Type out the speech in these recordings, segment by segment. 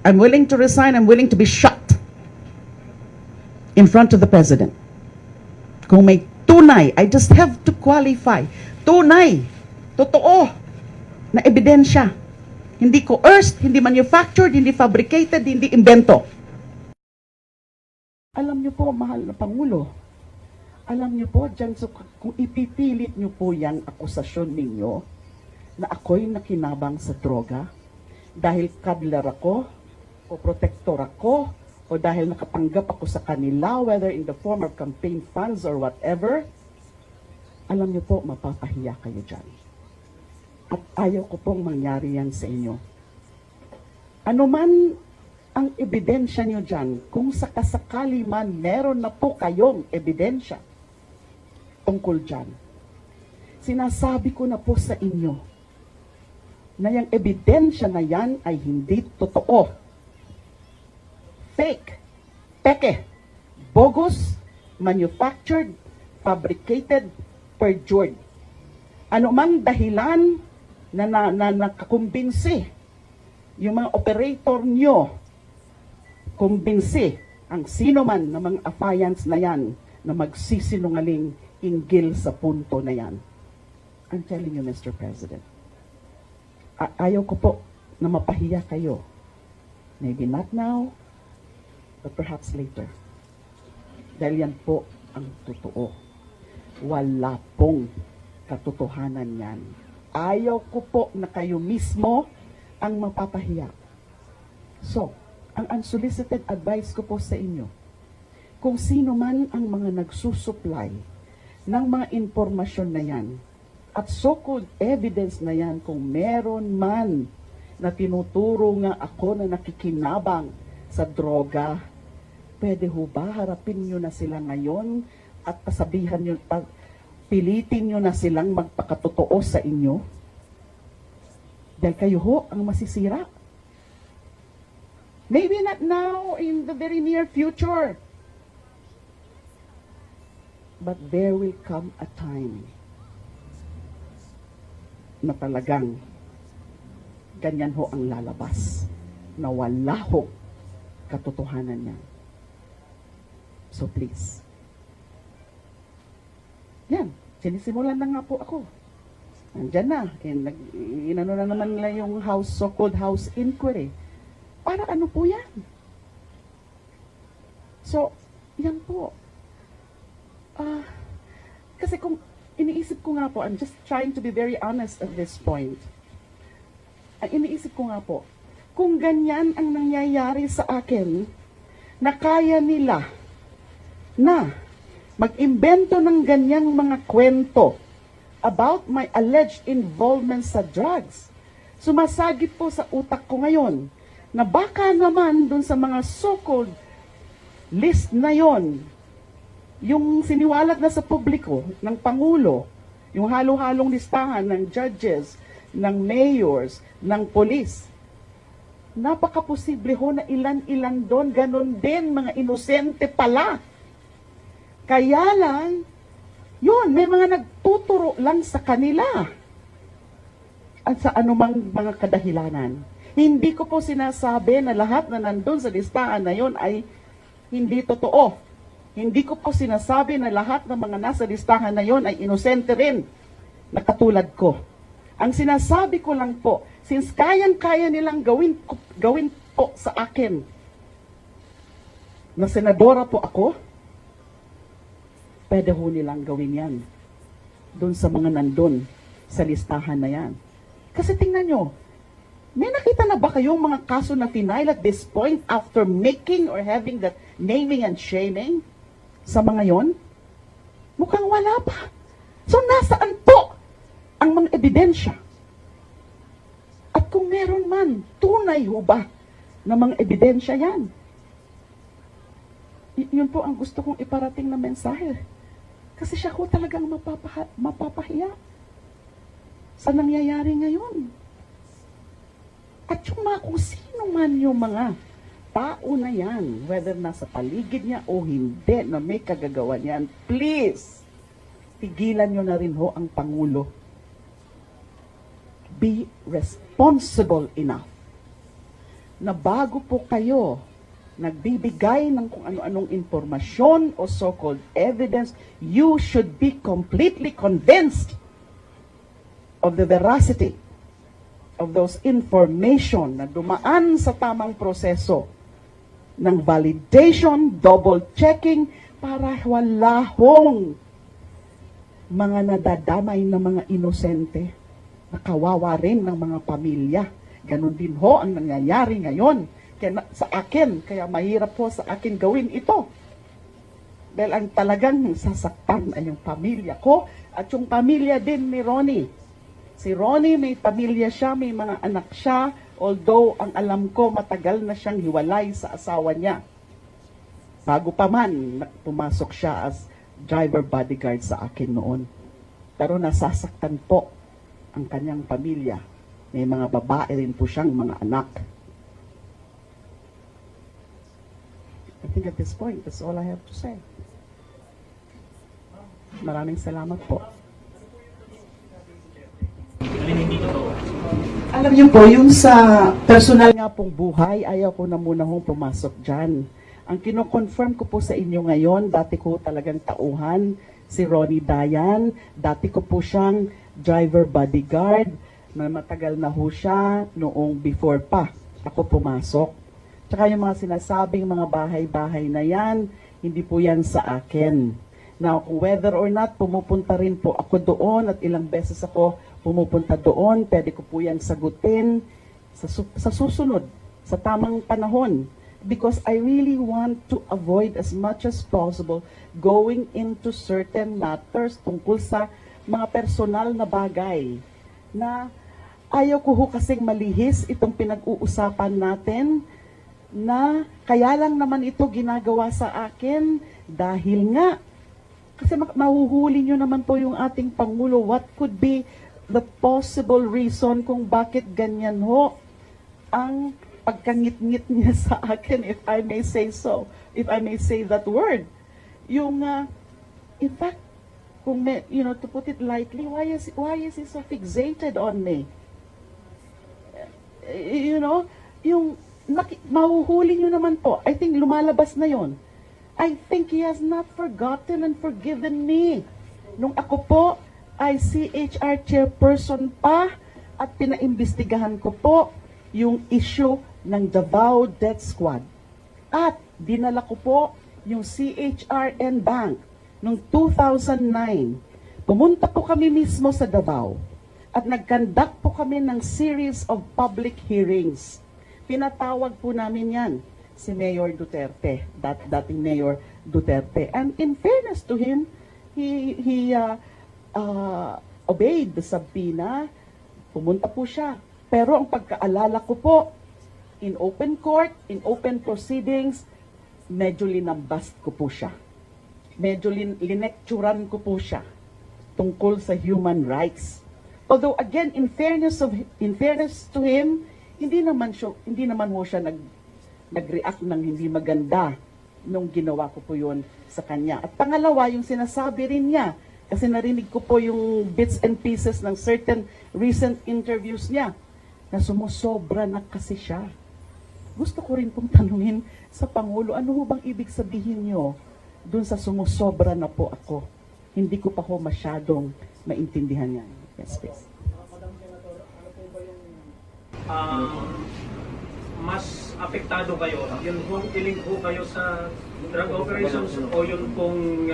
I'm willing to resign. I'm willing to be shot in front of the president. Kung may tunay, I just have to qualify. Tunay, totoo, na ebidensya. Hindi coerced, hindi manufactured, hindi fabricated, hindi invento. Alam niyo po, mahal na Pangulo, alam niyo po, dyan, so, kung ipipilit niyo po yung akusasyon ninyo na ako'y nakinabang sa droga dahil cuddler ako, o protector ako, o dahil nakatanggap ako sa kanila, whether in the form of campaign funds or whatever, alam niyo po, mapapahiya kayo dyan. At ayaw ko pong mangyari yan sa inyo. Ano man ang ebidensya niyo dyan, kung sakasakali man meron na po kayong ebidensya tungkol dyan, sinasabi ko na po sa inyo na yung ebidensya na yan ay hindi totoo. Fake, peke, bogus, manufactured, fabricated, perjured. Ano mang dahilan na nakakumbinsi yung mga operator nyo, kumbinsi ang sino man ng mga affiance na yan na magsisinungaling hinggil sa punto na yan. I'm telling you, Mr. President, ayaw ko po na mapahiya kayo. Maybe not now, but perhaps later. Dahil yan po ang totoo. Wala pong katotohanan yan. Ayaw ko po na kayo mismo ang mapapahiya. So, ang unsolicited advice ko po sa inyo, kung sino man ang mga nagsusupply ng mga impormasyon na yan, at so-called evidence na yan, kung meron man na tinuturo nga ako na nakikinabang sa droga, pwede ho ba harapin nyo na sila ngayon at pasabihan nyo, pilitin nyo na silang magpakatotoo sa inyo? Dahil kayo ho ang masisira. Maybe not now, in the very near future. But there will come a time na talagang ganyan ho ang lalabas, na wala ho katotohanan niya. So please. Yan, sinisimulan na nga po ako. Nandyan na. Inano na naman nila yung so-called house inquiry. Para ano po yan? So, yan po. Kasi kung iniisip ko nga po, I'm just trying to be very honest at this point. Iniisip ko nga po, kung ganyan ang nangyayari sa akin, na kaya nila na mag-imbento ng ganyang mga kwento about my alleged involvement sa drugs, sumasagip po sa utak ko ngayon na baka naman dun sa mga so-called list na yon, yung siniwalat na sa publiko ng Pangulo, yung halo-halong listahan ng judges, ng mayors, ng police, napaka-posible ho na ilan-ilan doon, ganun din, mga inosente pala. Kaya lang, yun, may mga nagtuturo lang sa kanila at sa anumang mga kadahilanan. Hindi ko po sinasabi na lahat na nandun sa listahan na yun ay hindi totoo. Hindi ko po sinasabi na lahat ng mga nasa listahan na yun ay inosente rin, na katulad ko. Ang sinasabi ko lang po, since kayang-kaya nilang gawin po sa akin, na senadora po ako, pwede ho nilang gawin yan doon sa mga nandun sa listahan na yan. Kasi tingnan nyo, may nakita na ba kayong mga kaso na final at this point after making or having that naming and shaming sa mga yon? Mukhang wala pa. So nasaan po ang mga ebidensya? At kung meron man, tunay ho ba na mga ebidensya yan? Yun po ang gusto kong iparating na mensahe. Kasi siya ko talagang mapapahiya sa nangyayari ngayon. At yung mga kung sino man yung mga tao na yan, whether nasa paligid niya o hindi, na may kagagawa niyan, please, tigilan nyo na rin ho ang Pangulo. Be responsible enough na bago po kayo nagbibigay ng kung ano-anong informasyon o so-called evidence, you should be completely convinced of the veracity of those information na dumaan sa tamang proseso ng validation, double-checking, para wala hong mga nadadamay na mga inosente na kawawa rin ng mga pamilya. Ganon din ho ang nangyayari ngayon sa akin, kaya mahirap po sa akin gawin ito. Dahil ang talagang sasaktan ay yung pamilya ko at yung pamilya din ni Ronnie. Si Ronnie may pamilya siya, may mga anak siya, although ang alam ko matagal na siyang hiwalay sa asawa niya. Bago pa man, pumasok siya as driver bodyguard sa akin noon. Pero nasasaktan po ang kanyang pamilya. May mga babae rin po siyang mga anak. I think at this point, that's all I have to say. Maraming salamat po. Alam niyo po, yung sa personal nga pong buhay, ayaw ko na muna hong pumasok dyan. Ang kino-confirm ko po sa inyo ngayon, dati ko talagang tauhan, si Ronnie Dayan, dati ko po siyang driver bodyguard, na matagal na ho siya noong before pa ako pumasok. Tsaka yung mga sinasabing mga bahay-bahay na yan, hindi po yan sa akin. Now, whether or not pumupunta rin po ako doon at ilang beses ako pumupunta doon, pwede ko po yan sagutin sa susunod, sa tamang panahon. Because I really want to avoid as much as possible going into certain matters tungkol sa mga personal na bagay na ayaw ko ho kasing malihis itong pinag-uusapan natin na kaya lang naman ito ginagawa sa akin dahil nga kasi mahuhuli nyo naman po yung ating Pangulo. What could be the possible reason kung bakit ganyan ho ang pagkangit-ngit niya sa akin, if I may say so, if I may say that word. Yung, in fact, kung may, to put it lightly, why is he so fixated on me? Yung mahuhuli nyo naman po. I think lumalabas na yon. I think he has not forgotten and forgiven me. Nung ako po ay CHR chairperson pa at pinaimbestigahan ko po yung issue ng Davao Death Squad. At dinala ko po yung CHRN Bank noong 2009. Pumunta po kami mismo sa Davao at nag-conduct po kami ng series of public hearings. Pinatawag po namin yan, si Mayor Duterte, dating Mayor Duterte. And in fairness to him, he obeyed the subpoena, pumunta po siya. Pero ang pagkaalala ko po, in open court, in open proceedings, medyo linambast ko po siya. Medyo linekturan ko po siya tungkol sa human rights. Although again, in fairness to him, hindi naman ho siya nag-react ng hindi maganda nung ginawa ko po yun sa kanya. At pangalawa, yung sinasabi rin niya, kasi narinig ko po yung bits and pieces ng certain recent interviews niya, na sumusobra na kasi siya. Gusto ko rin pong tanungin sa Pangulo, ano ho bang ibig sabihin niyo dun sa sumusobra na po ako? Hindi ko pa ho masyadong maintindihan yan. Yes, please. Madam Senator, ano po ba yung mas apektado kayo? Yun kung iling po kayo sa drug operations o yun kung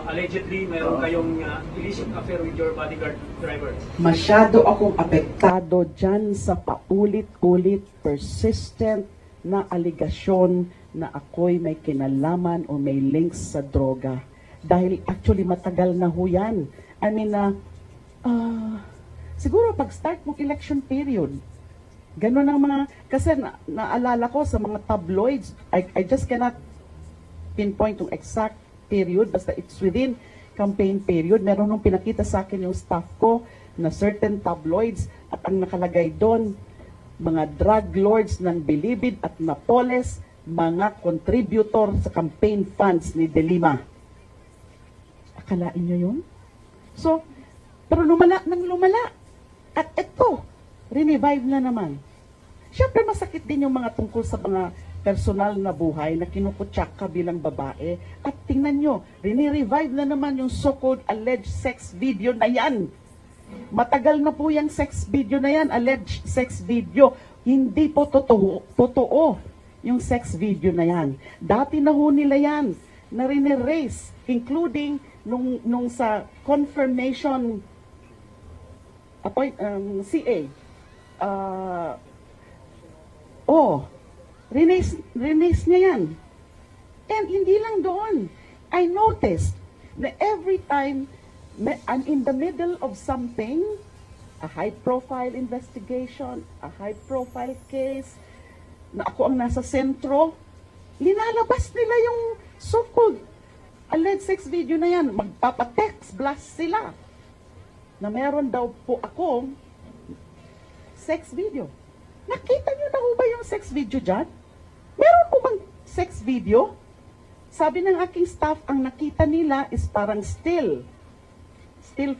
allegedly meron kayong illicit affair with your bodyguard driver? Masyado akong apektado dyan sa paulit-ulit, persistent na aligasyon na ako'y may kinalaman o may links sa droga. Dahil actually matagal na ho yan. I mean, siguro pag-start ng election period, ganun ang mga, kasi naalala ko sa mga tabloids, I just cannot pinpoint yung exact period, basta it's within campaign period. Meron nung pinakita sa akin yung staff ko na certain tabloids at ang nakalagay doon, mga drug lords ng Bilibid at Napoles, mga contributor sa campaign funds ni De Lima. Akalain nyo yun? So, pero lumala nang lumala. At ito, revive na naman. Siyempre masakit din yung mga tungkol sa mga personal na buhay na kinukutsak ka bilang babae. At tingnan nyo, revive na naman yung so-called alleged sex video na yan. Matagal na po yung sex video na yan, alleged sex video. Hindi po totoo yung sex video na yan. Dati na ho nila yan, na rin-erase, including nung sa confirmation CA. Release niya yan. And hindi lang doon. I noticed na every time I'm in the middle of something, a high-profile investigation, a high-profile case, na ako ang nasa sentro, linalabas nila yung so-called alleged sex video na yan. Magpapatext blast sila na meron daw po akong sex video. Nakita niyo na ho ba yung sex video dyan? Meron po bang sex video? Sabi ng aking staff, ang nakita nila is parang still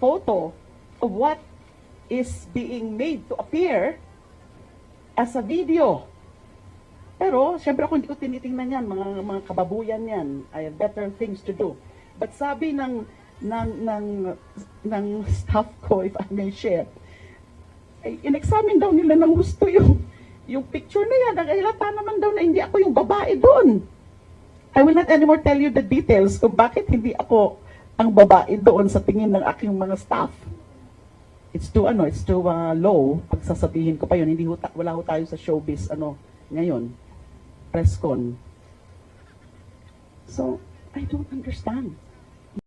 photo of what is being made to appear as a video. Pero, syempre ako hindi ko tinitingnan yan, mga kababuyan yan. I have better things to do. But sabi ng staff ko, if I may share, ay, in-examine daw nila ng gusto yung picture na yan. Nagahilata naman daw na hindi ako yung babae doon. I will not anymore tell you the details kung bakit hindi ako ang babae doon sa tingin ng aking mga staff. It's too low. Pag sasabihin ko pa yun, wala ho tayo sa showbiz ngayon. Press con. So, I don't understand.